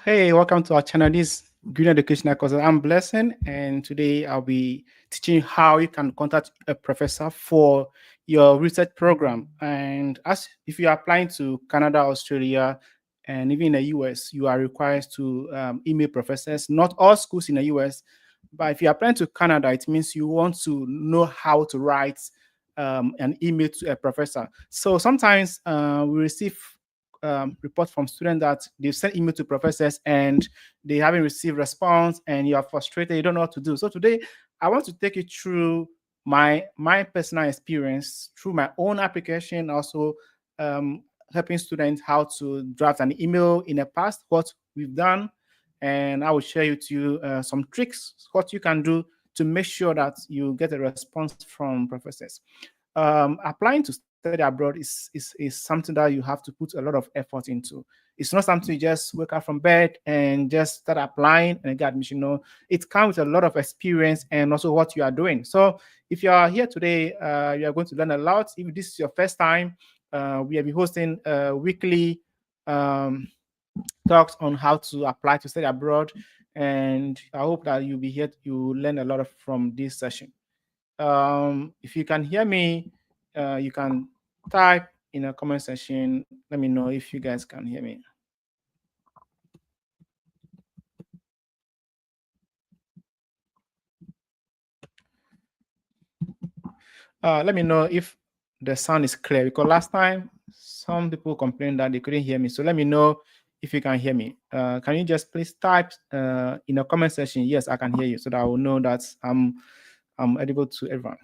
Hey, welcome to our channel. This Green Educational Course. I'm Blessing, and today I'll be teaching you how you can contact a professor for your research program. And as if you are applying to Canada, Australia, and even in the US, you are required to email professors. Not all schools in the US, but if you're applying to Canada, it means you want to know how to write an email to a professor. So sometimes we receive report from students that they've sent email to professors and they haven't received response, and you are frustrated, you don't know what to do. So today I want to take you through my personal experience through my own application, also um, helping students how to draft an email in the past, what we've done, and I will share with you some tricks what you can do to make sure that you get a response from professors. Applying to study abroad is something that you have to put a lot of effort into. It's not something you just wake up from bed and just start applying and get admission. No, it comes with a lot of experience and also what you are doing. So if you are here today, you are going to learn a lot. If this is your first time, we will be hosting weekly um, talks on how to apply to study abroad. And I hope that you'll be here, you learn a lot from this session. If you can hear me, you can type in a comment section. Let me know if you guys can hear me. Let me know if the sound is clear, because last time some people complained that they couldn't hear me. So let me know if you can hear me. Can you just please type in the comment section, yes, I can hear you, so that I will know that I'm audible to everyone.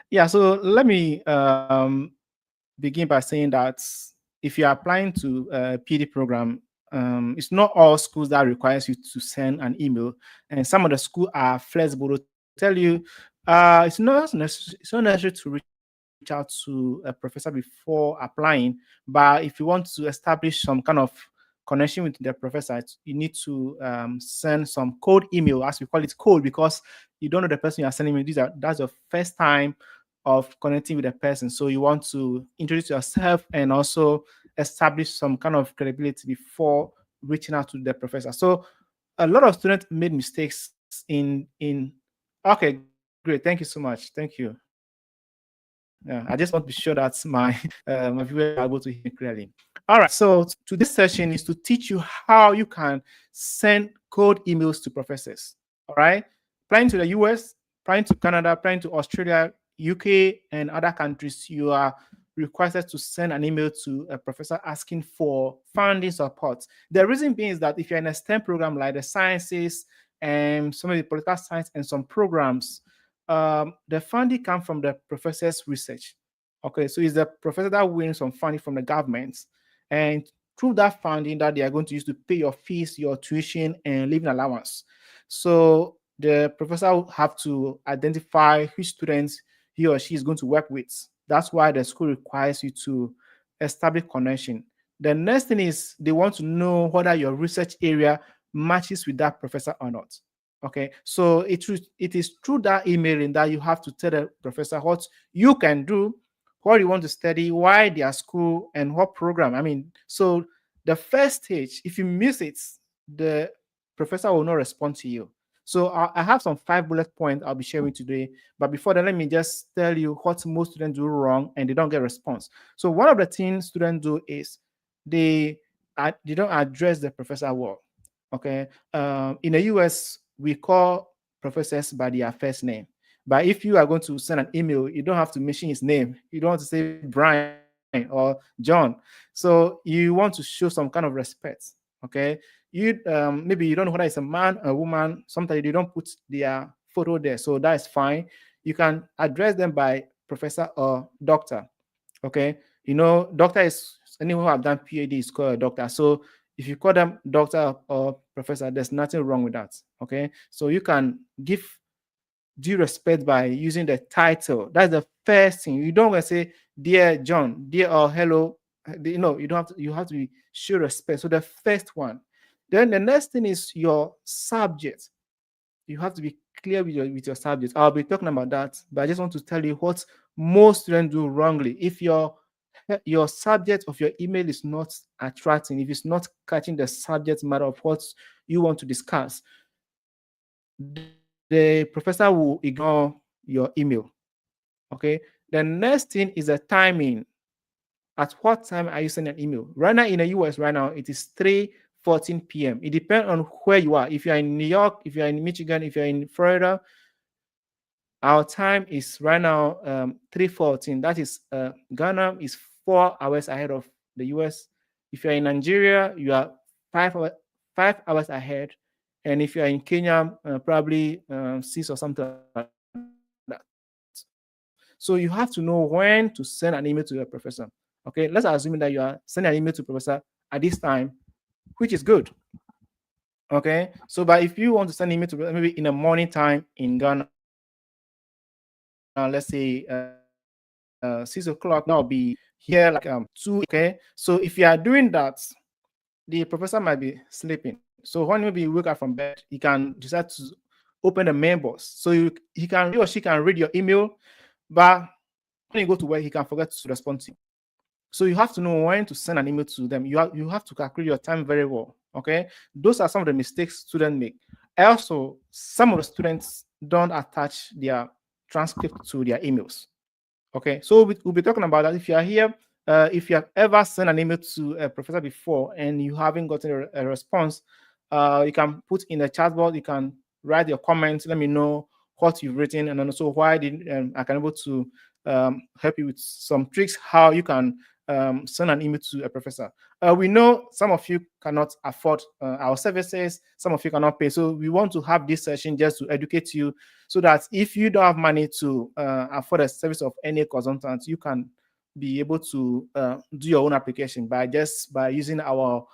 Yeah, so let me begin by saying that if you're applying to a PD program, it's not all schools that requires you to send an email, and some of the schools are flexible to tell you it's not necessary to reach out to a professor before applying, but if you want to establish some kind of connection with the professor, you need to send some code email, as we call it code, because you don't know the person you are sending me. That's your first time of connecting with a person. So you want to introduce yourself and also establish some kind of credibility before reaching out to the professor. So a lot of students made mistakes in okay, great. Thank you so much. Thank you. Yeah, I just want to be sure that my viewers are able to hear me clearly. All right. So today's session is to teach you how you can send code emails to professors. All right. Applying to the US, applying to Canada, applying to Australia, UK, and other countries, you are requested to send an email to a professor asking for funding support. The reason being is that if you're in a STEM program like the sciences and some of the political science and some programs, the funding comes from the professor's research. Okay, so it's the professor that wins some funding from the government, and through that funding that they are going to use to pay your fees, your tuition, and living allowance. So the professor will have to identify which students he or she is going to work with. That's why the school requires you to establish connection. The next thing is they want to know whether your research area matches with that professor or not. Okay, so it is through that emailing that you have to tell the professor what you can do, what you want to study, why their school, and what program. I mean, so the first stage, if you miss it, the professor will not respond to you. So I have some 5 bullet points I'll be sharing today. But before that, let me just tell you what most students do wrong and they don't get response. So one of the things students do is they they don't address the professor well. Okay, in the US we call professors by their first name. But if you are going to send an email, you don't have to mention his name. You don't want to say Brian or John. So you want to show some kind of respect. Okay. Maybe you don't know whether it's a man or a woman. Sometimes they don't put their photo there. So that is fine. You can address them by professor or doctor. Okay. Doctor is anyone who have done PhD is called a doctor. So if you call them doctor or professor, there's nothing wrong with that. Okay. So you can give due respect by using the title. That's the first thing. You don't want to say dear John, dear or hello. You don't have to, you have to show respect. So the first one. Then the next thing is your subject. You have to be clear with your subject. I'll be talking about that, but I just want to tell you what most students do wrongly. If your your subject of your email is not attracting, if it's not catching the subject matter of what you want to discuss, the professor will ignore your email. Okay. The next thing is the timing. At what time are you sending an email? Right now in the US, right now it is 3:14 p.m. It depends on where you are. If you are in New York, if you are in Michigan, if you are in Florida, our time is right now 3:14. That is Ghana is 4 hours ahead of the US. If you're in Nigeria, you are 5 hours ahead. And if you're in Kenya, probably 6 or something like that. So you have to know when to send an email to your professor. Okay, let's assume that you are sending an email to professor at this time, which is good. Okay, so but if you want to send an email to maybe in the morning time in Ghana, let's say 6 o'clock, that will be here like 2. Okay, so if you are doing that, the professor might be sleeping. So when maybe you wake up from bed, he can decide to open the mailbox. So he or she can read your email, but when you go to work, he can forget to respond to you. So you have to know when to send an email to them. You have to calculate your time very well. Okay, those are some of the mistakes students make. Also, some of the students don't attach their transcript to their emails. Okay, so we'll be talking about that. If you are here, if you have ever sent an email to a professor before and you haven't gotten a response, you can put in the chat box. You can write your comments. Let me know what you've written, and also why did I can able to help you with some tricks how you can send an email to a professor. We know some of you cannot afford our services. Some of you cannot pay. So we want to have this session just to educate you, so that if you don't have money to afford a service of any consultant, you can be able to do your own application by using our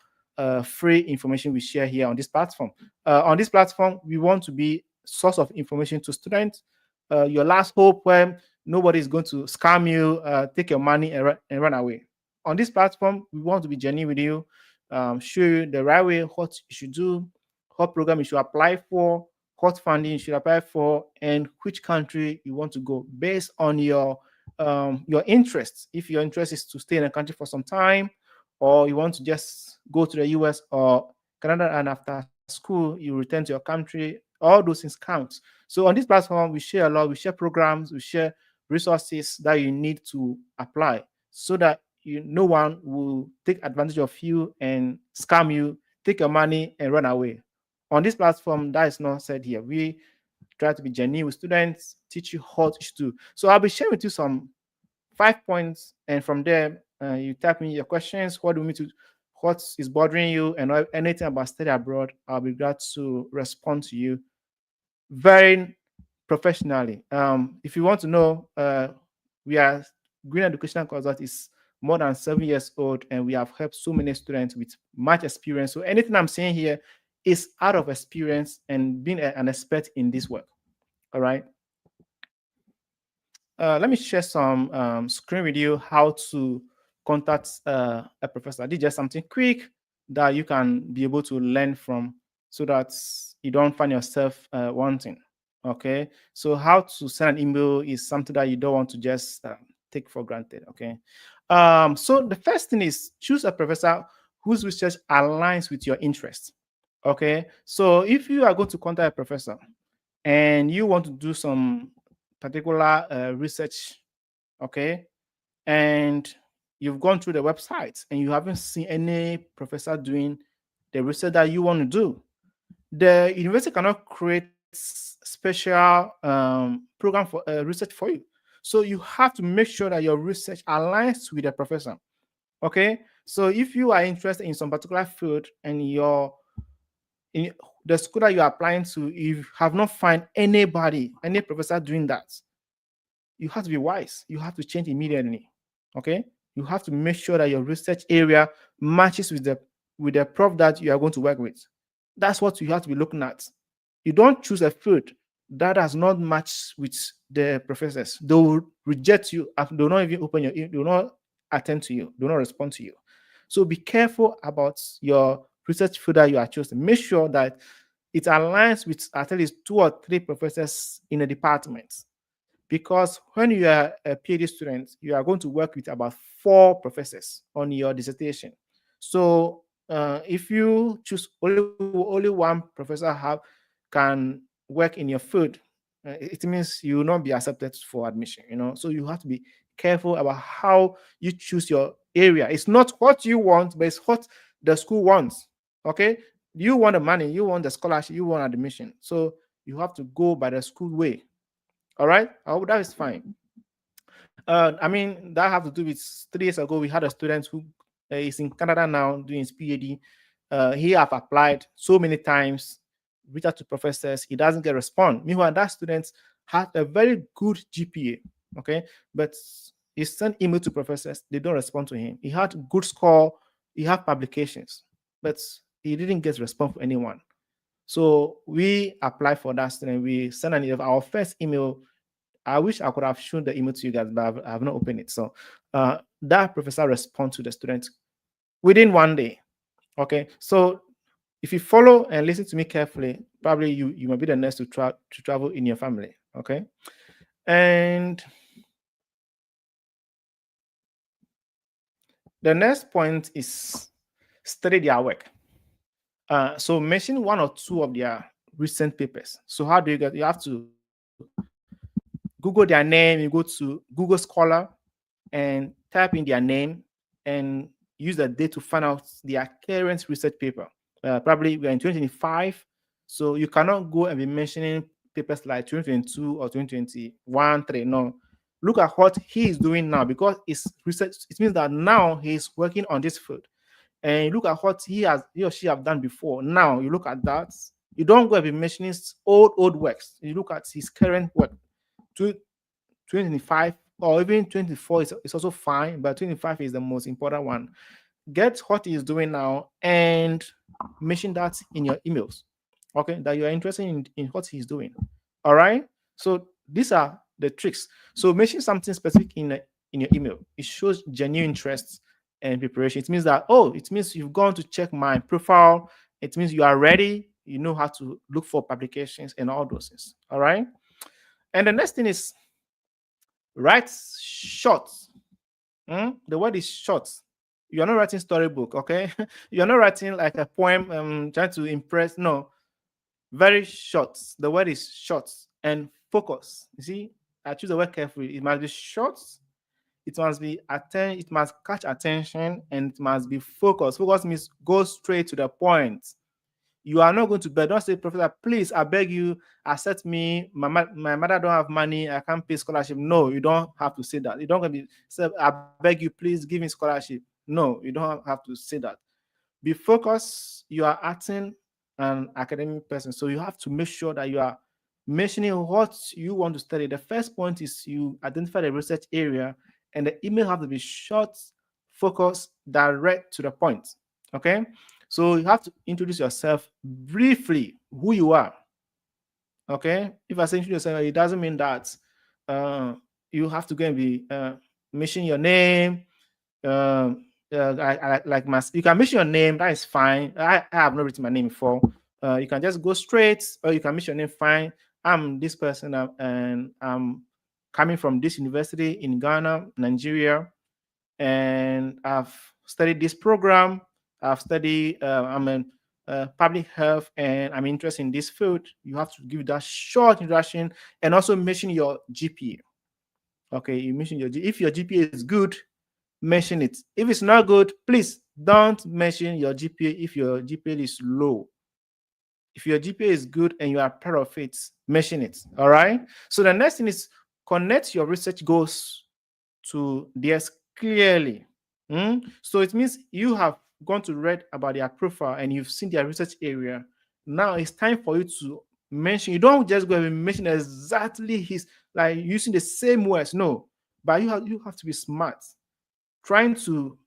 free information we share here on this platform. On this platform, we want to be source of information to students. Your last hope when nobody is going to scam you, take your money and run away. On this platform, we want to be genuine with you, show you the right way, what you should do, what program you should apply for, what funding you should apply for, and which country you want to go based on your interests. If your interest is to stay in a country for some time, or you want to just go to the US or Canada, and after school you return to your country, all those things count. So on this platform, we share a lot, we share programs, we share resources that you need to apply, so that no one will take advantage of you and scam you, take your money and run away. On this platform, that is not said here. We try to be genuine with students, teach you what you should do. So I'll be sharing with you some 5 points, and from there, you type in your questions. What do you mean to? What is bothering you, and anything about study abroad? I'll be glad to respond to you very professionally. If you want to know, we are Green Educational Consult is more than 7 years old, and we have helped so many students with much experience. So anything I'm saying here is out of experience and being an expert in this work. All right. Let me share some screen with you how to contact a professor. This is just something quick that you can be able to learn from, so that you don't find yourself wanting. Okay, so how to send an email is something that you don't want to just take for granted. Okay, so the first thing is choose a professor whose research aligns with your interests. Okay, so if you are going to contact a professor and you want to do some particular research, okay, and you've gone through the website and you haven't seen any professor doing the research that you want to do, the university cannot create special program for research for you. So you have to make sure that your research aligns with the professor. Okay, so if you are interested in some particular field and your in the school that you're applying to, if you have not find anybody, any professor doing that, you have to be wise. You have to change immediately. Okay, you have to make sure that your research area matches with the prof that you are going to work with. That's what you have to be looking at. You don't choose a field that does not match with the professors. They will reject you. They will not even open your ear. They will not attend to you. They will not respond to you. So be careful about your research field that you are choosing. Make sure that it aligns with at least 2 or 3 professors in a department, because when you are a PhD student, you are going to work with about 4 professors on your dissertation. So if you choose only one professor can work in your field, it means you will not be accepted for admission. So you have to be careful about how you choose your area. It's not what you want, but it's what the school wants. Okay, you want the money, you want the scholarship, you want admission. So you have to go by the school way. All right, I hope that is fine. I mean, that have to do with 3 years ago. We had a student who is in Canada now doing his PhD. He have applied so many times, reached out to professors. He doesn't get response. Meanwhile, that student had a very good GPA. Okay, but he sent email to professors. They don't respond to him. He had good score. He had publications, but he didn't get response from anyone. So we applied for that student. We sent our first email. I wish I could have shown the email to you guys, but I have not opened it. So that professor responded to the student within 1 day. Okay, so if you follow and listen to me carefully, probably you might be the next to travel in your family. Okay, and the next point is study their work. So mention 1 or 2 of their recent papers. So how do you get? You have to Google their name. You go to Google Scholar and type in their name and use the date to find out their current research paper. Probably we're in 2025, so you cannot go and be mentioning papers like 2022 or 2021, 3. No, look at what he is doing now, because it's research. It means that now he's working on this field, and look at what he or she have done before. Now you look at that. You don't go and be mentioning old works. You look at his current work. 2025 or even 24 is also fine, but 25 is the most important one. Get what he's doing now and mention that in your emails. Okay, that you are interested in what he's doing. All right. So these are the tricks. So mention something specific in your email. It shows genuine interest and preparation. It means that, it means you've gone to check my profile. It means you are ready. You know how to look for publications and all those things. All right. And the next thing is write short. The word is short. You're not writing storybook, okay? You're not writing like a poem trying to impress. No, very short. The word is short and focus. You see, I choose the word carefully. It must be short. It must be it must catch attention, and it must be focused. Focus means go straight to the point. You are not going to beg. Don't say, Professor, please, I beg you, accept me. My mother don't have money. I can't pay scholarship. No, you don't have to say that. You don't going to be say, I beg you, please give me scholarship. No, you don't have to say that. Be focused. You are acting an academic person, so you have to make sure that you are mentioning what you want to study. The first point is you identify the research area, and the email have to be short, focused, direct to the point. Okay, so you have to introduce yourself briefly, who you are. Okay, if I say introduce yourself, it doesn't mean that you have to go and be mention your name. You can mention your name, that is fine. I have not written my name before. You can just go straight, or you can mention your name. Fine, I'm this person, and I'm coming from this university in Ghana, Nigeria, and I've studied this program. I've studied. I'm in public health, and I'm interested in this field. You have to give that short introduction, and also mention your GPA. Okay, you mention if your GPA is good, mention it. If it's not good, please don't mention your GPA if your GPA is low. If your GPA is good and you are proud of it, mention it. All right. So the next thing is connect your research goals to theirs clearly. So it means you have gone to read about their profile and you've seen their research area. Now it's time for you to mention. You don't just go and mention exactly his, like using the same words. No, but you have to be smart, trying to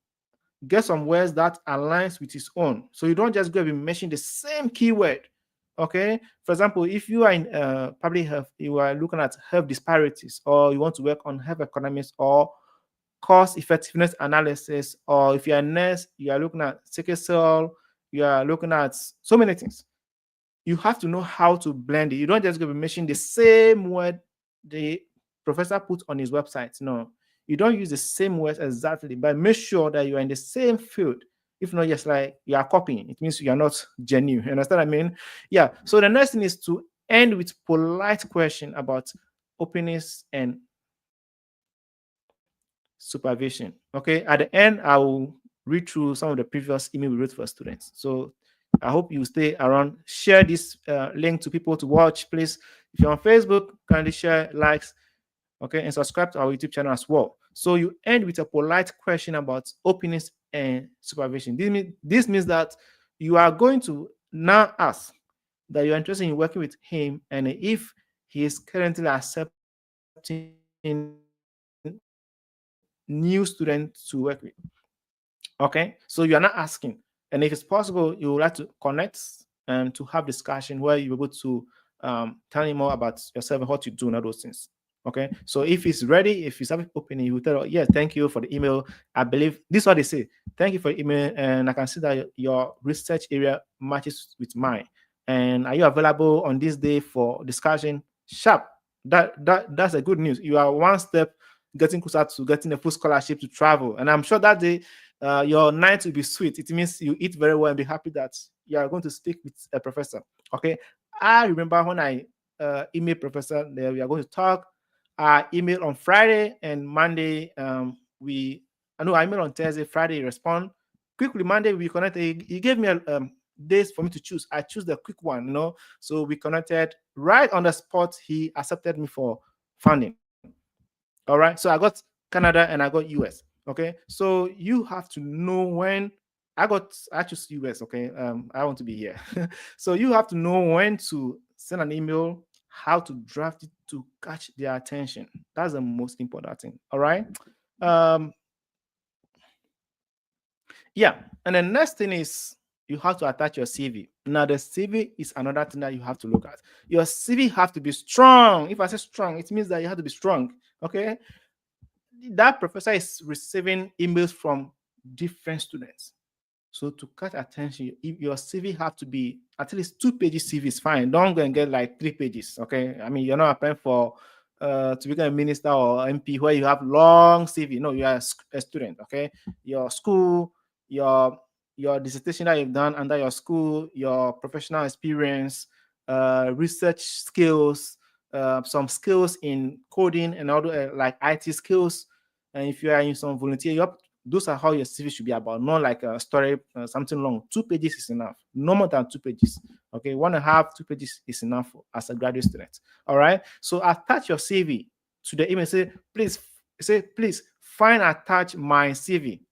get some words that aligns with his own. So you don't just go and mention the same keyword. Okay. For example, if you are in public health, you are looking at health disparities, or you want to work on health economics or cost effectiveness analysis, or if you're a nurse, you are looking at sickle cell, you are looking at so many things. You have to know how to blend it. You don't just go and mention the same word professor put on his website. No, you don't use the same words exactly, but make sure that you are in the same field. If not, just like you are copying, it means you are not genuine. You understand what I mean? Yeah. So the next thing is to end with polite question about openness and supervision. Okay. At the end, I will read through some of the previous email we wrote for students. So I hope you stay around. Share this link to people to watch, please. If you're on Facebook, kindly share, likes, okay, and subscribe to our YouTube channel as well. So you end with a polite question about openness and supervision. This means that you are going to now ask that you're interested in working with him, and if he is currently accepting new students to work with. Okay, so you are not asking, and if it's possible, you would like to connect and to have discussion where you're able to tell him more about yourself and what you do and all those things. Okay, so if he's ready, if he's having opening, he will tell, yes, thank you for the email. I believe this is what they say. Thank you for the email, and I can see that your research area matches with mine. And are you available on this day for discussion? Sharp. That's a good news. You are one step getting closer to getting a full scholarship to travel. And I'm sure that day your night will be sweet. It means you eat very well and be happy that you are going to speak with a professor. Okay. I remember when I emailed professor that we are going to talk. I emailed on Friday and Monday. I emailed on Thursday, Friday, respond. Quickly, Monday, we connected. He gave me days for me to choose. I choose the quick one, So we connected right on the spot. He accepted me for funding. All right. So I got Canada and I got US. Okay. So you have to know when I choose US. Okay. I want to be here. So you have to know when to send an email, how to draft it to catch their attention. That's the most important thing. All right. Yeah. And the next thing is you have to attach your CV. Now, the CV is another thing that you have to look at. Your CV have to be strong. If I say strong, it means that you have to be strong. Okay. That professor is receiving emails from different students. So to catch attention, if your CV have to be at least 2 pages CV is fine. Don't go and get like 3 pages. Okay. I mean, you're not applying for to become a minister or MP where you have long CV. No, you are a student. Okay. Your school, your dissertation that you've done under your school, your professional experience, research skills, some skills in coding and other like IT skills. And if you are in some volunteer, those are how your CV should be about, not like a story, something long. 2 pages is enough, no more than 2 pages. Okay, 1.5, 2 pages is enough as a graduate student. All right. So attach your CV to the email. Please find attach my CV.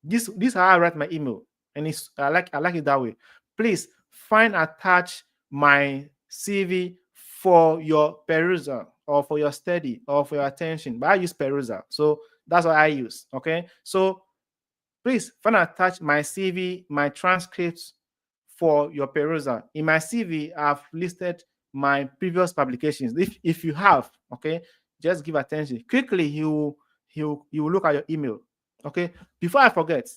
This is how I write my email, and I like it that way. Please find attach my CV for your perusal or for your study or for your attention. But I use perusal, so that's what I use. Okay, so please find attach my CV, my transcripts for your perusal. In my CV, I've listed my previous publications. If you have, okay, just give attention. Quickly, you will look at your email. Okay, before I forget,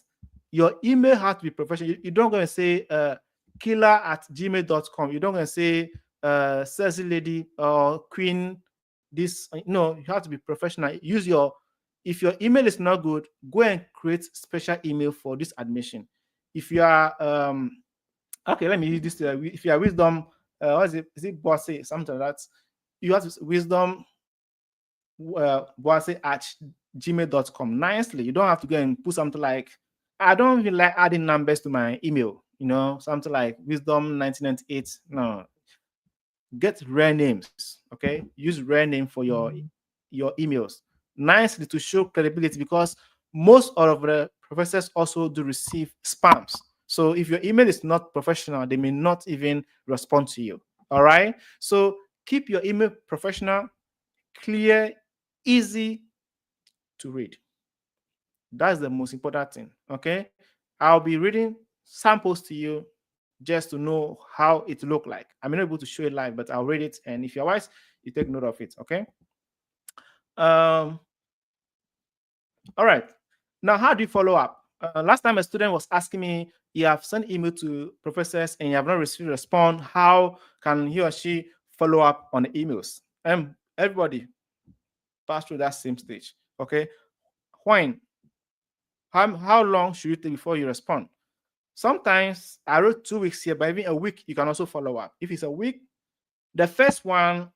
your email has to be professional. You don't go and say killer@gmail.com. You don't go and say Cersei lady or queen. No, you have to be professional. If your email is not good, go and create special email for this admission. If you are okay, let me use this. If you are wisdom, what is it? Is it bossy? Something like that. You have to wisdom bossy at gmail.com. Nicely. You don't have to go and put something like, I don't even like adding numbers to my email, something like wisdom 1998. No. Get rare names. Okay. Use rare name for your emails. Nicely to show credibility, because most of the professors also do receive spams. So if your email is not professional, they may not even respond to you. All right. So keep your email professional, clear, easy to read. That's the most important thing. Okay. I'll be reading samples to you just to know how it look like. I'm not able to show it live, but I'll read it. And if you're wise, you take note of it. Okay. All right. Now, how do you follow up? Last time a student was asking me, you have sent email to professors and you have not received a response. How can he or she follow up on the emails? Everybody, pass through that same stage. Okay. When? How long should you take before you respond? Sometimes I wrote 2 weeks here, but even a week, you can also follow up. If it's a week, the first one,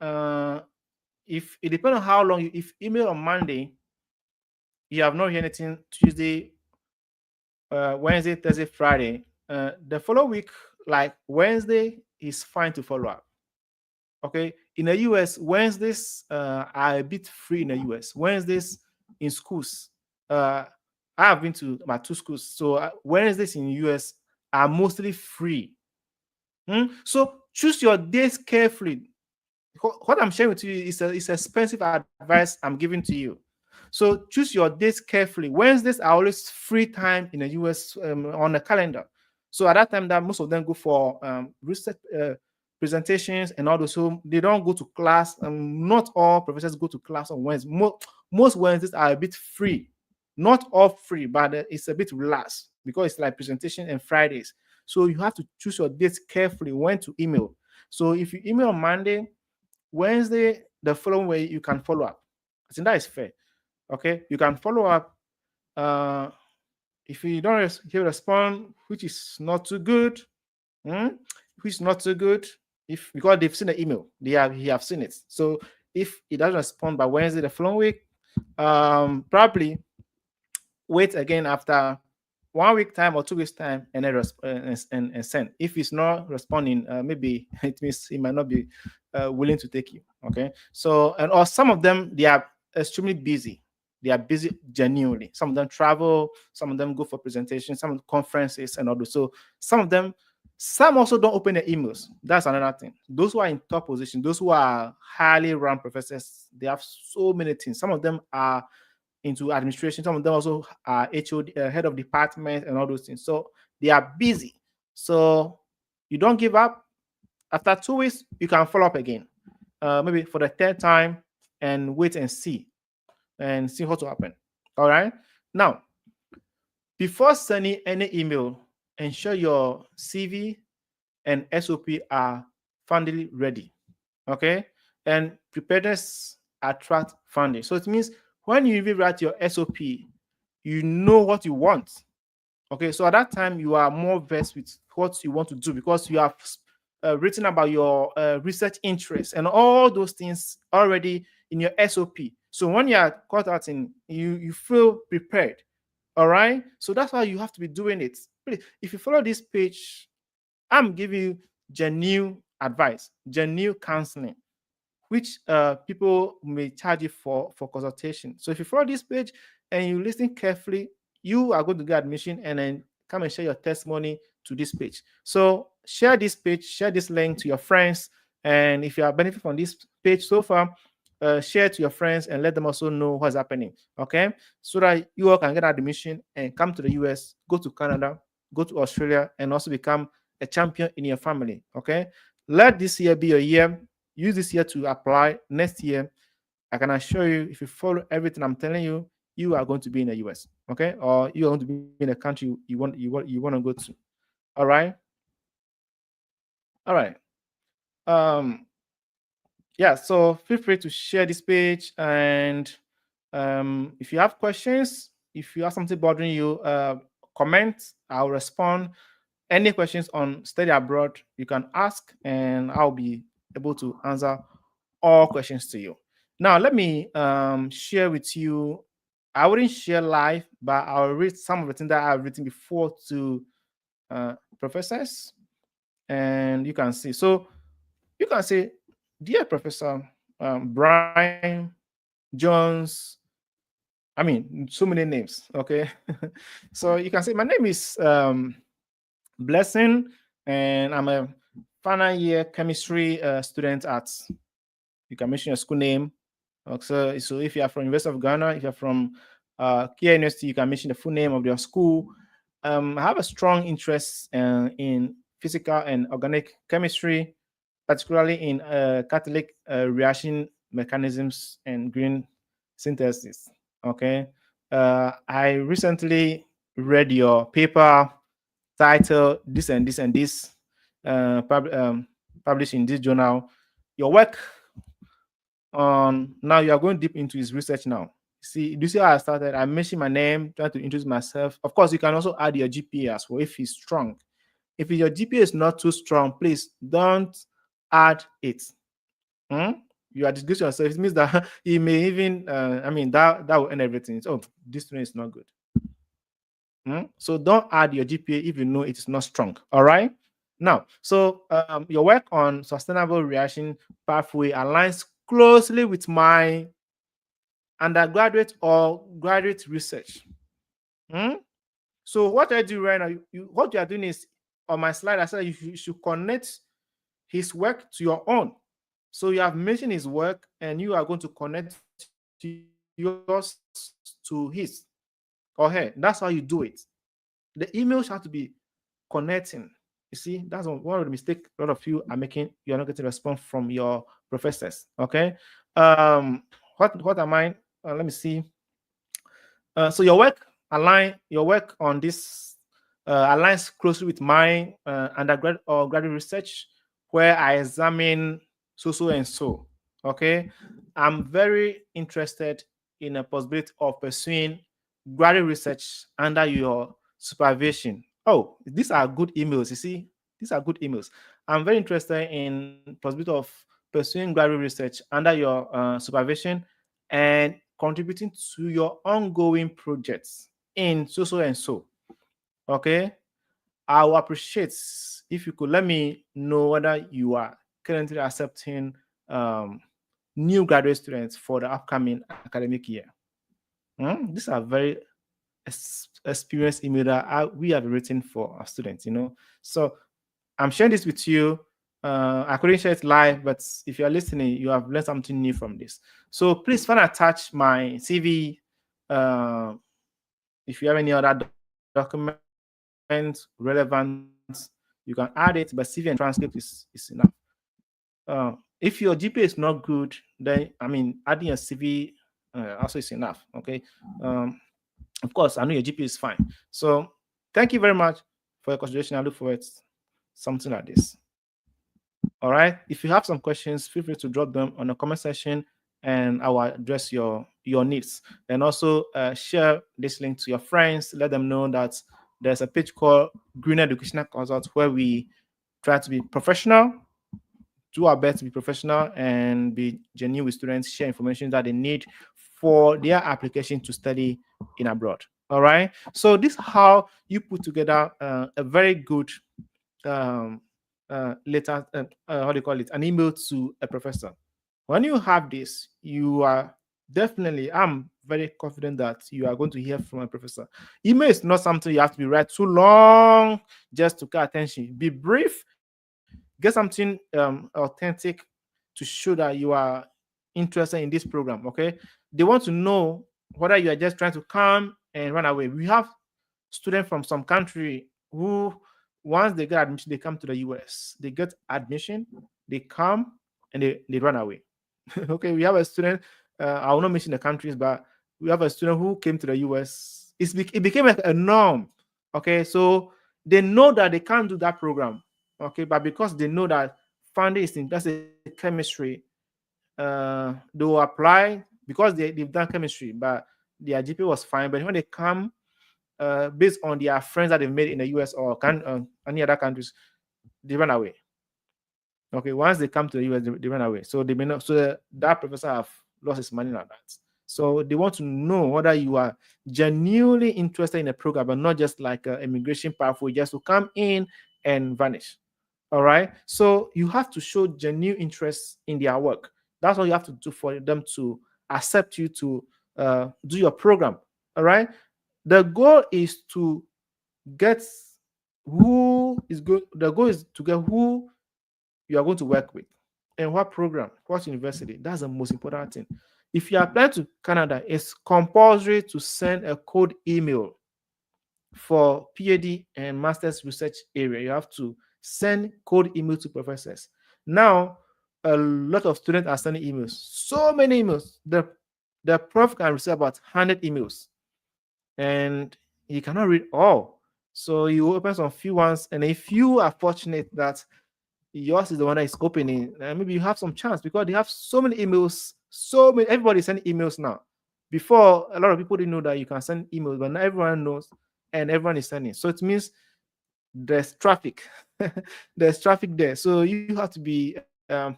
if it depends on how long if email on Monday, you have not heard anything Tuesday, Wednesday, Thursday, Friday. The following week, like Wednesday, is fine to follow up. Okay. In the US, Wednesdays are a bit free in the US. Wednesdays in schools. I have been to my 2 schools. So Wednesdays in the US are mostly free. So choose your days carefully. What I'm sharing with you is expensive advice I'm giving to you. So choose your days carefully. Wednesdays are always free time in the US on the calendar. So at that time, that most of them go for research presentations and all those. So they don't go to class. Not all professors go to class on Wednesdays. Most Wednesdays are a bit free. Not all free, but it's a bit relaxed because it's like presentation and Fridays. So you have to choose your dates carefully when to email. So if you email on Monday, Wednesday, the following way, you can follow up. I think that is fair. Okay, you can follow up. If you don't respond, which is not too good, which is not too good, if because they've seen the email, he have seen it. So if he doesn't respond by Wednesday the following week, probably wait again after 1 week time or 2 weeks time and then and send. If he's not responding, maybe it means he might not be willing to take you. Okay. So or some of them, they are extremely busy. They are busy genuinely. Some of them travel, some of them go for presentations, some conferences and all those. So some also don't open their emails. That's another thing. Those who are in top position, those who are highly ranked professors, they have so many things. Some of them are into administration. Some of them also are HOD, head of department and all those things. So they are busy. So you don't give up. After 2 weeks, you can follow up again, maybe for the third time, and wait and see what will happen. All right. Now, before sending any email, ensure your CV and SOP are funding ready. Okay. And preparedness attract funding. So it means when you even write your SOP, you know what you want. Okay, so at that time you are more versed with what you want to do because you have written about your research interests and all those things already in your SOP. So when you are caught out in, you feel prepared. All right, so that's why you have to be doing it. If you follow this page, I'm giving you genuine advice, genuine counseling, which people may charge you for consultation. So if you follow this page and you listen carefully, you are going to get admission and then come and share your testimony to this page. So share this page, share this link to your friends. And if you are benefiting from this page so far, share to your friends and let them also know what's happening. Okay. So that you all can get admission and come to the US, go to Canada, go to Australia, and also become a champion in your family. Okay. Let this year be your year. Use this year to apply. Next year, I can assure you, if you follow everything I'm telling you, you are going to be in the US, okay, or you are going to be in a country you want to go to. All right, all right. Yeah. So feel free to share this page, and if you have questions, if you have something bothering you, comment. I'll respond. Any questions on study abroad, you can ask, and I'll be able to answer all questions to you. Now, let me share with you. I wouldn't share live, but I'll read some of the things that I've written before to professors, and you can see. So you can say, dear Professor Brian Jones. I mean, so many names. Okay, so you can say, my name is Blessing, and I'm a final year chemistry student at. You can mention your school name. So if you are from University of Ghana, if you're from Kia University, you can mention the full name of your school. I have a strong interest in physical and organic chemistry, particularly in catalytic reaction mechanisms and green synthesis. Okay. I recently read your paper titled this and this and this, published in this journal. Your work on now you are going deep into his research now. See, do you see how I started? I mentioned my name, trying to introduce myself. Of course, you can also add your GPA as well if it's strong. If your GPA is not too strong, please don't add it. You are disgracing yourself. It means that he may even, that will end everything. So, this student is not good. So don't add your GPA if you know it is not strong. All right. Now, so your work on sustainable reaction pathway aligns closely with my undergraduate or graduate research. So what I do right now, what you are doing is on my slide, I said you should connect his work to your own. So you have mentioned his work and you are going to connect yours to his or her. That's how you do it. The emails have to be connecting. You see, that's one of the mistakes a lot of you are making. You're not getting a response from your professors. Okay. What am I? Let me see. So your work on this aligns closely with my undergrad or graduate research, where I examine so and so. Okay, I'm very interested in a possibility of pursuing graduate research under your supervision. Oh, these are good emails. You see, these are good emails. I'm very interested in possibility of pursuing graduate research under your supervision and contributing to your ongoing projects in so and so. Okay, I will appreciate if you could let me know whether you are currently accepting new graduate students for the upcoming academic year. These are very experienced email that we have written for our students, So I'm sharing this with you. I couldn't share it live, but if you are listening, you have learned something new from this. So please find attach my CV. If you have any other documents relevant, you can add it, but CV and transcript is enough. If your GPA is not good, then adding a CV also is enough. Okay. Of course, I know your GPA is fine. So thank you very much for your consideration. I look forward to something like this. All right. If you have some questions, feel free to drop them on the comment section and I will address your needs. And also share this link to your friends. Let them know that there's a page called Green Educational Consult where we try to be professional, do our best to be professional and be genuine with students, share information that they need for their application to study in abroad. All right. So this is how you put together a very good letter, how do you call it, an email to a professor. When you have this, you are definitely, I'm very confident that you are going to hear from a professor. Email is not something you have to be write too long just to get attention. Be brief, get something authentic to show that you are interested in this program. Okay, they want to know whether you are just trying to come and run away. We have students from some country who, once they get admission, they come to the US. They get admission, they come, and they run away. Okay, we have a student. I will not mention the countries, but we have a student who came to the US. It became a norm. Okay, so they know that they can't do that program. Okay, but because they know that funding is in, that's a chemistry, they will apply because they've done chemistry, but their GPA was fine. But when they come, based on their friends that they've made in the US or any other countries, they run away. Okay, once they come to the US, they run away. So they may not. So that professor have lost his money like that. So they want to know whether you are genuinely interested in a program, but not just like an immigration pathway, just to come in and vanish. All right. So you have to show genuine interest in their work. That's what you have to do for them to accept you to do your program. All right. The goal is to get who is good. The goal is to get who you are going to work with and what program, what university. That's the most important thing. If you apply to Canada, it's compulsory to send a code email for PhD and master's research area. You have to send code email to professors. Now, a lot of students are sending emails. So many emails. The prof can receive about 100 emails and he cannot read all. So you open some few ones, and if you are fortunate that yours is the one that is opening, maybe you have some chance because they have so many emails, So many, everybody sending emails now. Before, a lot of people didn't know that you can send emails, but now everyone knows and everyone is sending. So it means there's traffic. There's traffic there. So you have to be to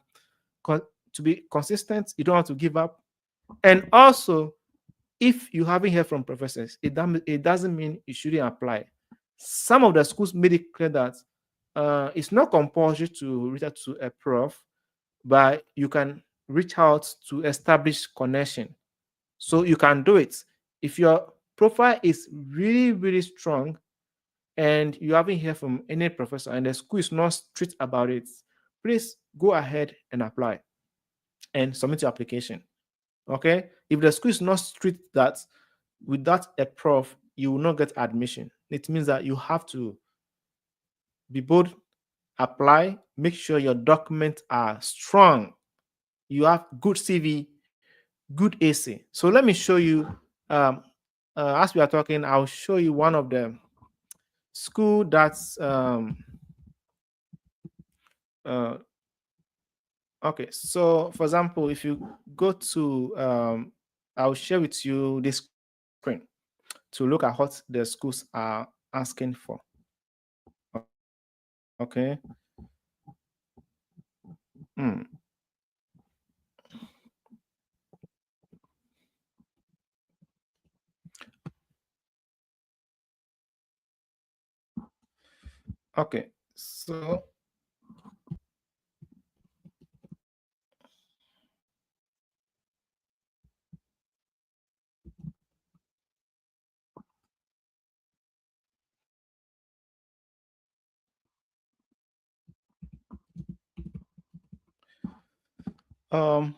be consistent. You don't have to give up. And also, if you haven't heard from professors, it doesn't mean you shouldn't apply. Some of the schools made it clear that it's not compulsory to reach out to a prof, but you can reach out to establish connection. So you can do it. If your profile is really, really strong and you haven't heard from any professor and the school is not strict about it, please go ahead and apply and submit your application. Okay. If the school is not strict that without a prof, you will not get admission, it means that you have to be bold, apply, make sure your documents are strong. You have good CV, good AC. So let me show you, as we are talking, I'll show you one of the school that's, okay. So for example, if you go to, I'll share with you this screen to look at what the schools are asking for. Okay. Hmm. Okay. So um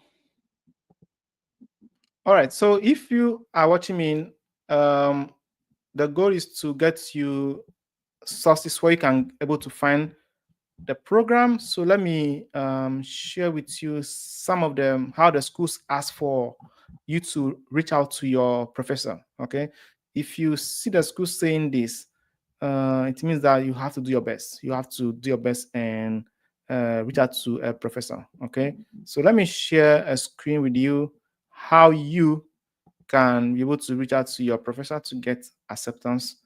all right. So if you are watching me, the goal is to get you sources where you can able to find the program. So let me share with you some of them, how the schools ask for you to reach out to your professor. Okay. If you see the school saying this, it means that you have to do your best. You have to do your best and reach out to a professor. Okay. So let me share a screen with you how you can be able to reach out to your professor to get acceptance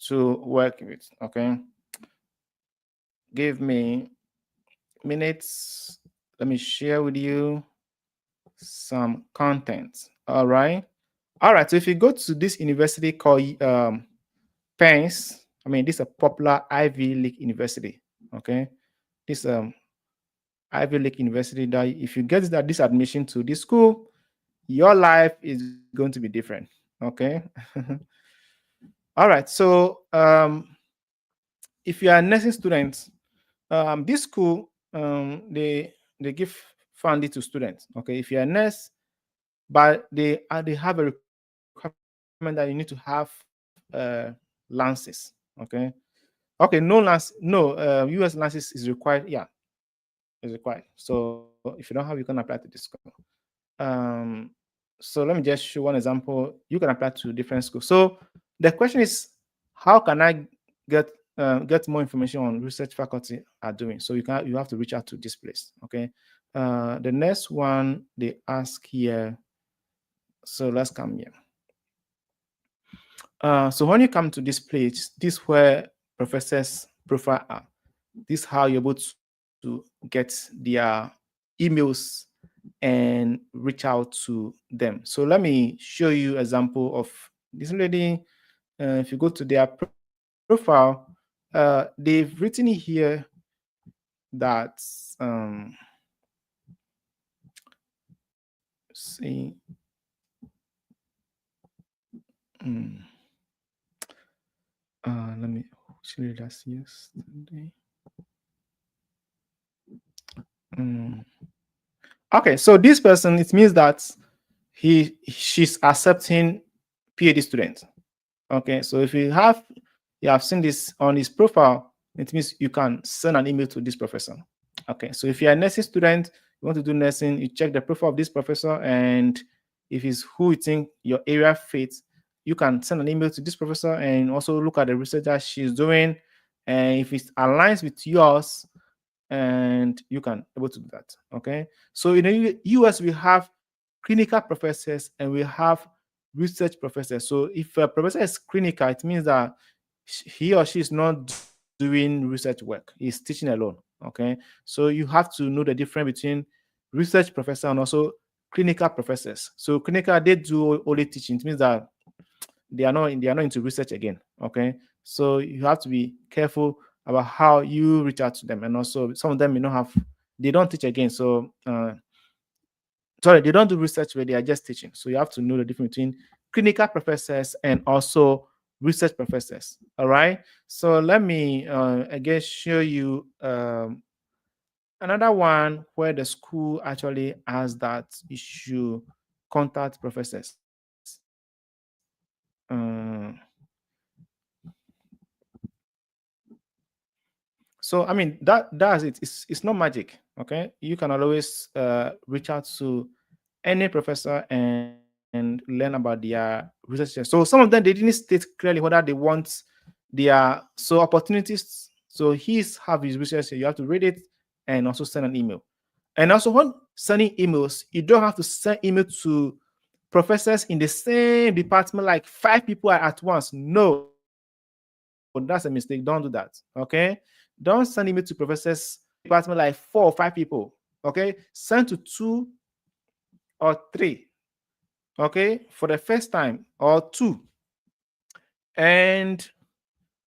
to work with. Okay. Give me minutes. Let me share with you some content. All right. All right. So if you go to this university called Penns, I mean, this is a popular Ivy League university. Okay. This Ivy League university that if you get this admission to this school, your life is going to be different. Okay. All right. So if you are a nursing student, this school they give funding to students. Okay, if you're a nurse, but they have a requirement that you need to have lances. Okay, okay, no lance, no US lances is required. Yeah, is required. So if you don't have, you can apply to this school. Um, so let me just show one example. You can apply to different schools. So the question is, how can I get more information on research faculty are doing? So you have to reach out to this place. Okay. The next one they ask here. So let's come here. So when you come to this place, this where professors profile are. This is how you're able to get their emails and reach out to them. So let me show you example of this lady. If you go to their profile, they've written here that see let me show you that yesterday. Okay, so this person, it means that she's accepting PhD students. Okay, so if you have seen this on his profile, it means you can send an email to this professor. Okay, so if you're a nursing student, you want to do nursing, you check the profile of this professor, and if it's who you think your area fits, you can send an email to this professor and also look at the research that she's doing, and if it aligns with yours, and you can able to do that. Okay, so in the US we have clinical professors and we have research professors. So if a professor is clinical, it means that he or she is not doing research work. He's teaching alone. Okay. So you have to know the difference between research professor and also clinical professors. So clinical, they do only teaching. It means that they are not into research again. Okay. So you have to be careful about how you reach out to them. And also some of them may not have, they don't teach again. So sorry, they don't do research where they are just teaching. So you have to know the difference between clinical professors and also research professors. All right. So let me again show you another one where the school actually has that issue contact professors. So I mean that's it. It's not magic. Okay, you can always reach out to any professor and learn about their research. So some of them they didn't state clearly whether they want their so opportunities. So he's have his research. You have to read it and also send an email. And also when sending emails, you don't have to send email to professors in the same department like 5 people at once. No, that's a mistake. Don't do that. Okay. Don't send email to professors department like 4 or 5 people. Okay. Send to 2 or 3. Okay. For the first time or 2. And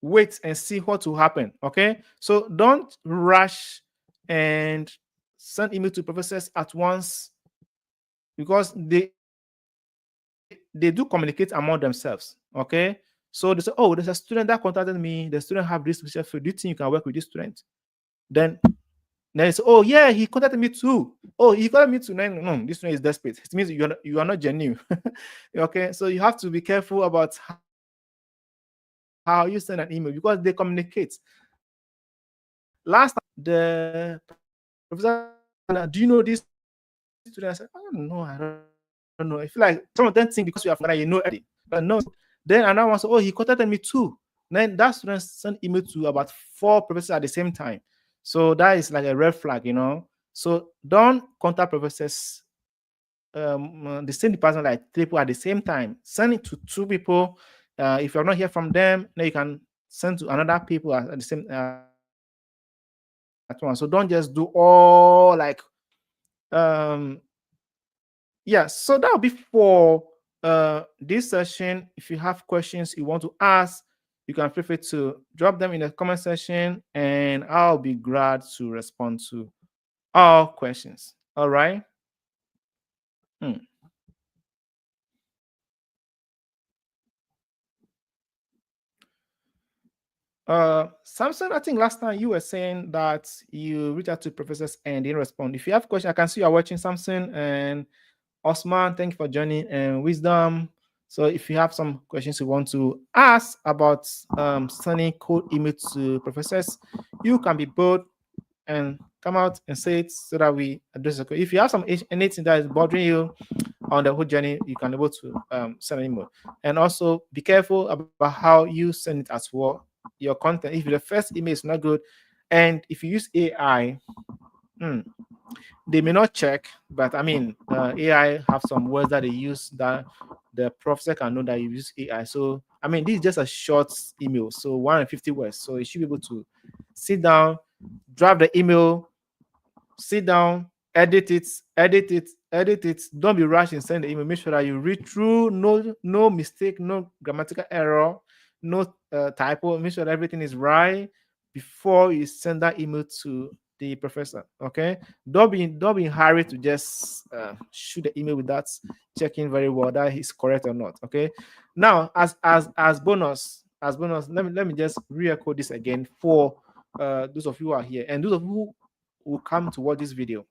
wait and see what will happen. Okay. So don't rush and send email to professors at once because they do communicate among themselves. Okay. So they say, oh, there's a student that contacted me. The student have this research field. Do you think you can work with this student? Then they say, oh yeah, he contacted me too. Oh, he contacted me too. No, this student is desperate. It means you are not genuine. Okay. So you have to be careful about how you send an email because they communicate. Last time the professor, do you know this student? I said, oh no, I don't know. I feel like some of them think because we have that you know everything. But no. Then another one said, oh, he contacted me too. Then that student sent email to about 4 professors at the same time. So that is like a red flag, So don't contact professors the same department like 3 people at the same time. Send it to 2 people. If you're not hear from them, then you can send to another people at the same at once. So don't just do all like um yeah. So that'll be for this session. If you have questions you want to ask, you can feel free to drop them in the comment section, and I'll be glad to respond to all questions. All right. Hmm. Samson, I think last time you were saying that you reach out to professors and they didn't respond. If you have questions, I can see you are watching Samson and Osman. Thank you for joining, and Wisdom. So if you have some questions you want to ask about sending code email to professors, you can be bold and come out and say it so that we address it. If you have anything that is bothering you on the whole journey, you can be able to send an email. And also be careful about how you send it as well. Your content, if the first email is not good, and if you use AI, they may not check, but I mean, AI have some words that they use that the professor can know that you use AI. So I mean, this is just a short email, so 150 words. So you should be able to sit down, draft the email, sit down, edit it, edit it, edit it. Don't be rushing send the email. Make sure that you read through, no mistake, no grammatical error, no typo. Make sure that everything is right before you send that email to the professor. Okay. Don't be in hurry to just shoot the email without checking very well that is correct or not. Okay. Now, as bonus, let me just re-echo this again for those of you who are here and those of you who will come to watch this video.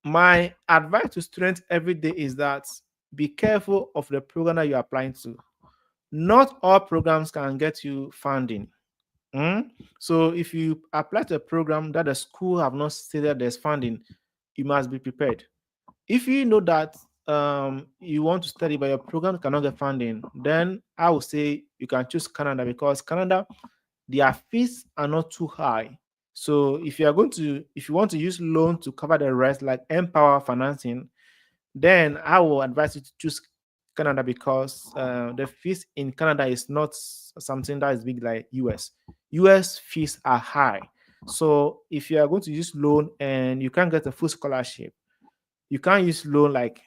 My advice to students every day is that be careful of the program that you're applying to. Not all programs can get you funding. So if you apply to a program that the school have not stated there's funding, you must be prepared. If you know that you want to study but your program cannot get funding, then I would say you can choose Canada, because Canada, their fees are not too high. So if you want to use loan to cover the rest, like Empower financing, then I will advise you to choose Canada because the fees in Canada is not something that is big like US. US fees are high. So if you are going to use loan and you can't get a full scholarship, you can't use loan like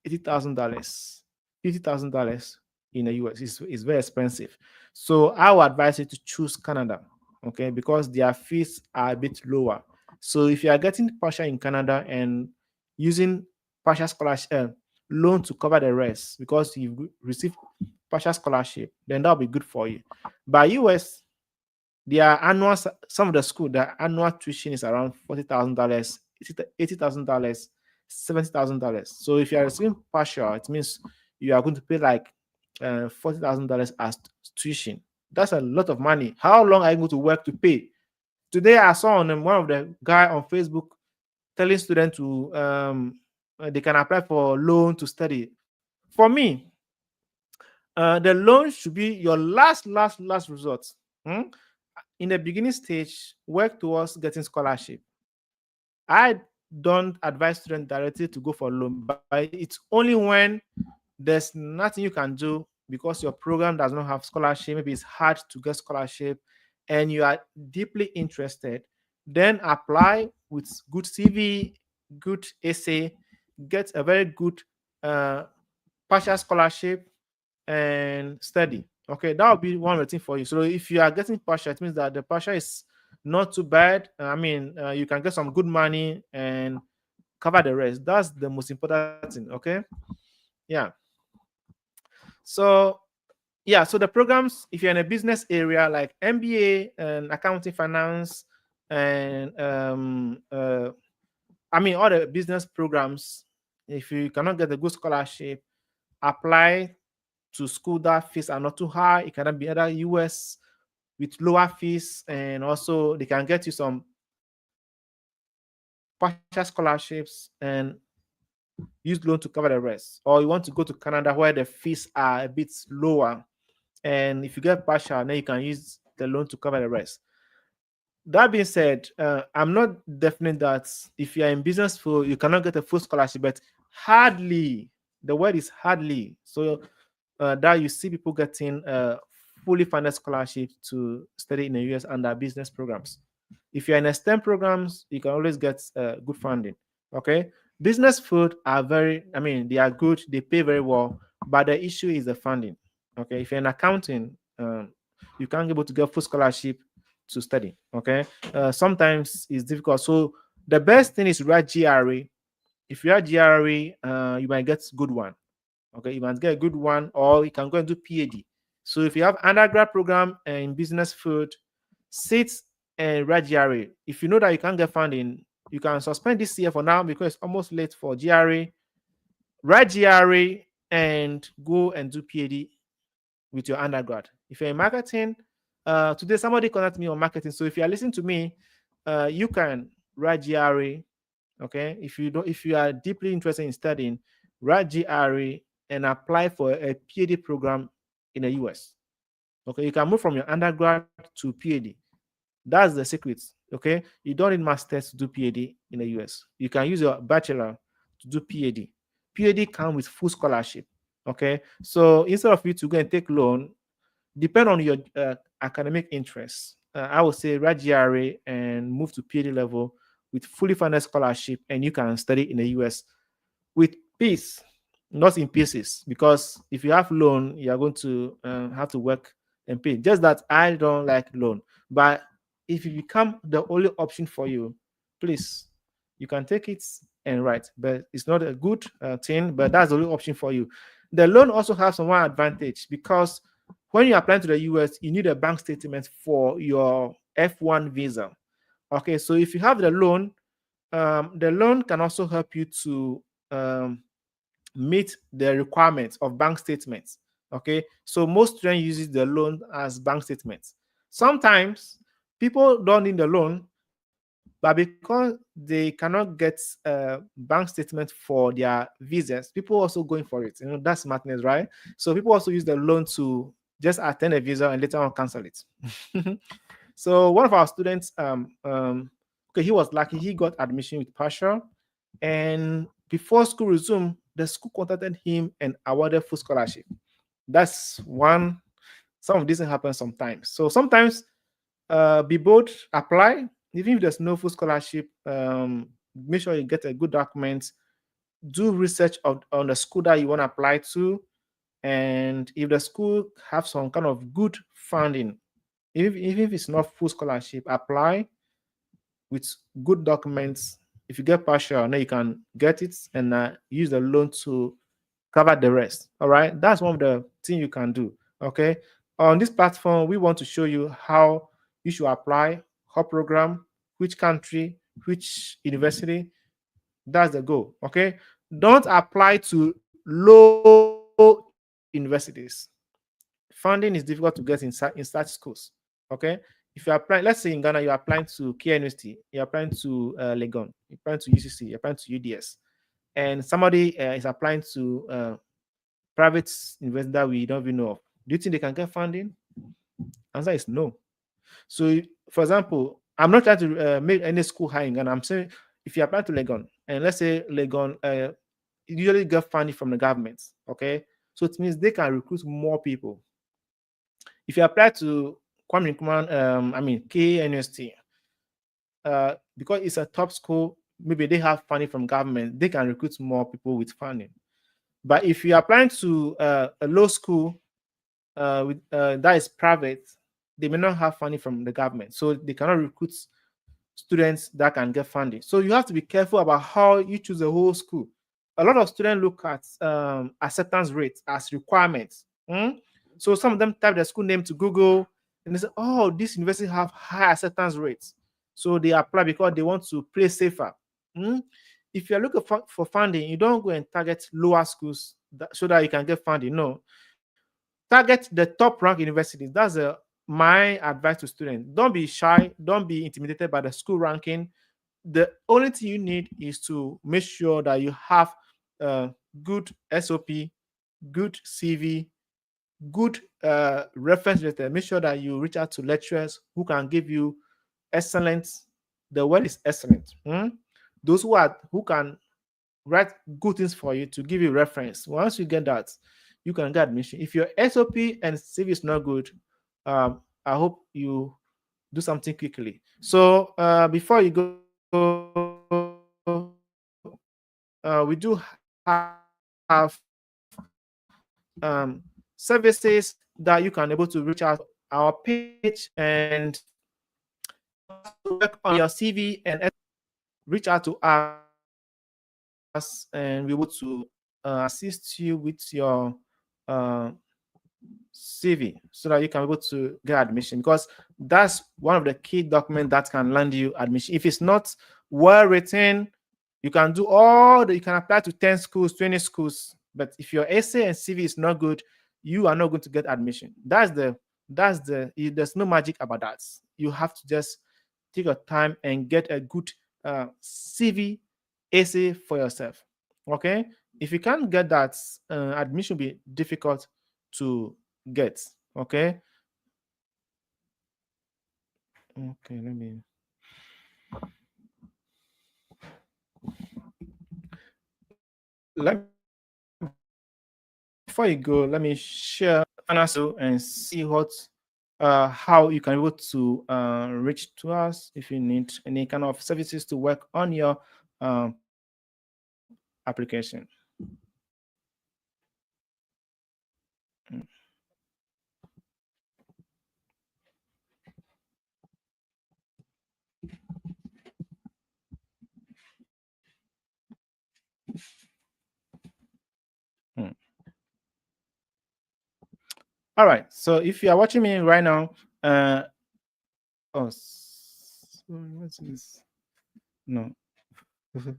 $80,000, $50,000 in the US. It's very expensive. So I would advise you to choose Canada, okay, because their fees are a bit lower. So if you are getting partial in Canada and using partial scholarship loan to cover the rest because you receive partial scholarship, then that'll be good for you. But US, their annual some of the school, their annual tuition is around $40,000, $80,000, $70,000. So if you are receiving partial, it means you are going to pay like $40,000 as tuition. That's a lot of money. How long are you going to work to pay? Today I saw on one of the guy on Facebook telling students to they can apply for loan to study. For me, the loan should be your last resort. Hmm? In the beginning stage, work towards getting scholarship. I don't advise students directly to go for loan, but it's only when there's nothing you can do because your program does not have scholarship. Maybe it's hard to get scholarship, and you are deeply interested. Then apply with good CV, good essay, get a very good uh, partial scholarship, and study. Okay, that will be one of the things for you. So if you are getting partial, it means that the partial is not too bad. I mean, you can get some good money and cover the rest. That's the most important thing. Okay, yeah. So yeah, so the programs, if you're in a business area like MBA and accounting, finance, and I mean all the business programs, if you cannot get a good scholarship, apply to school that fees are not too high. It cannot be either US with lower fees, and also they can get you some partial scholarships and use loan to cover the rest. Or you want to go to Canada where the fees are a bit lower, and if you get partial, then you can use the loan to cover the rest. That being said, I'm not definite that if you are in business school, you cannot get a full scholarship, but hardly, the word is hardly. So that you see people getting fully funded scholarship to study in the US under business programs. If you're in a STEM programs, you can always get good funding. Okay, business food are very, I mean, they are good, they pay very well, but the issue is the funding. Okay, if you're in accounting, you can't be able to get full scholarship to study. Okay, sometimes it's difficult. So the best thing is write GRE. If you are GRE, you might get good one. Okay, you must get a good one, or you can go and do PhD. So if you have undergrad program in business food, sit and write GRE. If you know that you can't get funding, you can suspend this year for now because it's almost late for GRE. Write GRE and go and do PhD with your undergrad. If you're in marketing, today somebody contacted me on marketing. So if you are listening to me, you can write GRE. Okay, if you don't, if you are deeply interested in studying, write GRE and apply for a PhD program in the US. Okay, you can move from your undergrad to PhD. That's the secret. Okay, you don't need masters to do PhD in the US. You can use your bachelor to do PhD. PhD comes with full scholarship. Okay, so instead of you to go and take loan, depend on your academic interests. I would say write GRE and move to PhD level with fully funded scholarship, and you can study in the US with peace, not in pieces. Because if you have loan, you are going to have to work and pay. Just that I don't like loan, but if it become the only option for you, please, you can take it and write. But it's not a good thing, but that's the only option for you. The loan also has some one advantage because when you apply to the US, you need a bank statement for your F1 visa. Okay, so if you have the loan can also help you to meet the requirements of bank statements. Okay, so most students uses the loan as bank statements. Sometimes people don't need the loan, but because they cannot get bank statement for their visas, people also going for it. You know, that's smartness, right? So people also use the loan to just attend a visa and later on cancel it. So one of our students, okay, he was lucky. He got admission with partial, and before school resumed, the school contacted him and awarded full scholarship. That's one. Some of this happen sometimes. So sometimes be bold, apply. Even if there's no full scholarship, make sure you get a good document. Do research on the school that you want to apply to, and if the school have some kind of good funding, even if it's not full scholarship, apply with good documents. If you get partial, then you can get it and use the loan to cover the rest. All right, that's one of the things you can do. Okay, on this platform, we want to show you how you should apply, what program, which country, which university. That's the goal. Okay, don't apply to low universities. Funding is difficult to get in such schools. Okay, if you apply, let's say in Ghana, you're applying to Kia University, you're applying to Legon, you're applying to UCC, you're applying to UDS, and somebody is applying to private university that we don't even know of. Do you think they can get funding? Answer is no. So, for example, I'm not trying to make any school high in Ghana. I'm saying if you apply to Legon, and let's say Legon usually get funding from the government, okay? So it means they can recruit more people. If you apply to Kwame Nkrumah, KNUST, because it's a top school, maybe they have funding from government, they can recruit more people with funding. But if you're applying to a low school that is private, they may not have funding from the government, so they cannot recruit students that can get funding. So you have to be careful about how you choose a whole school. A lot of students look at acceptance rates as requirements. So some of them type their school name to Google and they say, "Oh, this university have high acceptance rates," so they apply because they want to play safer. Hmm? If you're looking for funding, you don't go and target lower schools so that you can get funding. No, target the top rank universities. That's my advice to students. Don't be shy, don't be intimidated by the school ranking. The only thing you need is to make sure that you have good SOP, good CV, good reference letter. Make sure that you reach out to lecturers who can give you excellent. The word is excellent. Those who can write good things for you to give you reference. Once you get that, you can get admission. If your SOP and CV is not good, I hope you do something quickly. So before you go, we do have services that you can able to reach out our page and work on your CV and reach out to us and we will to assist you with your uh, CV so that you can be able to get admission because that's one of the key documents that can land you admission. If it's not well written, you can do you can apply to 10 schools, 20 schools, but if your essay and CV is not good, you are not going to get admission. There's no magic about that. You have to just take your time and get a good CV essay for yourself. Okay, if you can't get that, admission will be difficult to get. Okay. Okay, let before you go, let me share an answer and see what how you can be able to reach to us if you need any kind of services to work on your application. Mm. Mm. All right. So if you are watching me right now, what's this? No. Mhm.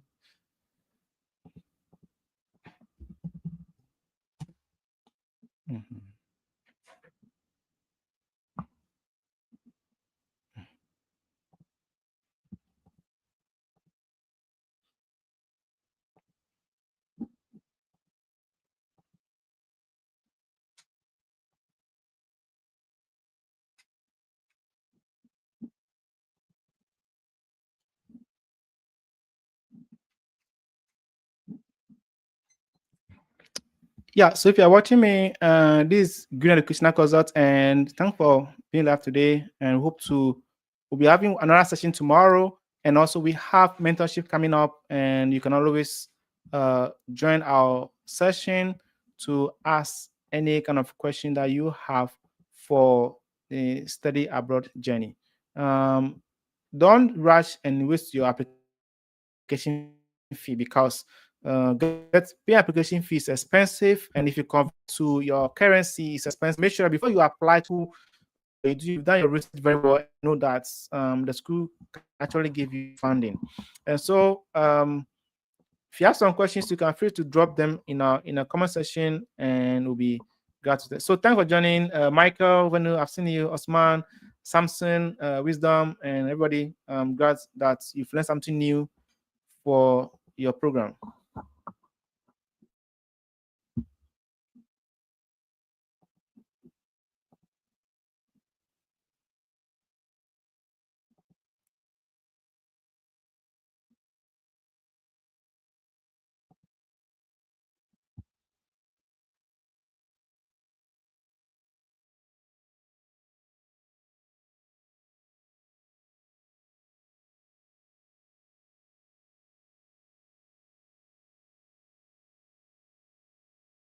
Yeah, so if you're watching me, this is Green Educational Consult, and thanks for being live today. And hope to we'll be having another session tomorrow. And also, we have mentorship coming up, and you can always join our session to ask any kind of question that you have for the study abroad journey. Don't rush and waste your application fee because pay application fee is expensive, and if you convert to your currency, it's expensive. Make sure before you apply to you've done your research very well and you know that the school can actually give you funding. And so if you have some questions, you can feel to drop them in a comment section, and we'll be glad to. So thanks for joining, Michael. When I've seen you, Osman, Samson, Wisdom, and everybody. Glad that you've learned something new for your program.